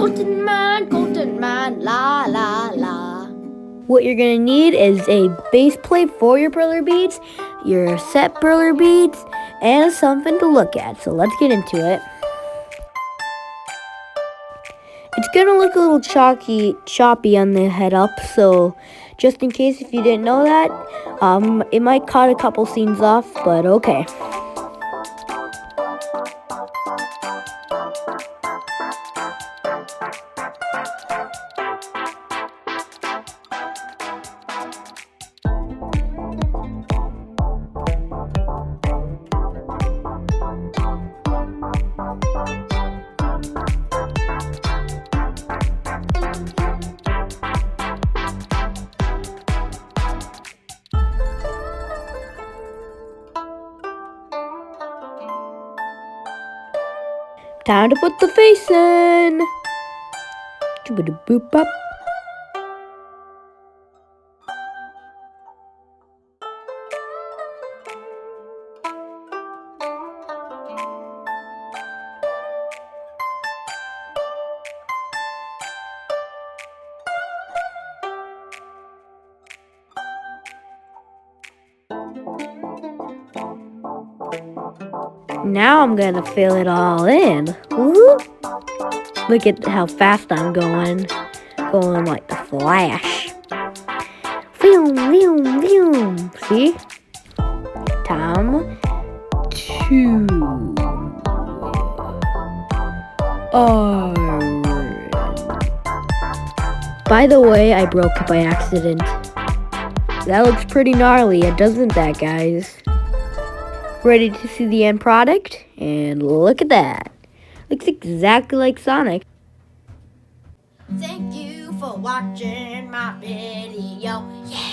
golden mine, la la la. What you're gonna need is a base plate for your perler beads, your set perler beads, and something to look at. So let's get into it. It's gonna look a little choppy on the head up, so just in case if you didn't know that, it might cut a couple scenes off, but okay. Time to put the face in. Boop up. Now I'm gonna fill it all in. Woo! Look at how fast I'm going. Going like the Flash. Vroom, vroom, vroom. See? Time to iron. By the way, I broke it by accident. That looks pretty gnarly, doesn't that, guys? Ready to see the end product? And look at that. Looks exactly like Sonic. Thank you for watching my video. Yeah.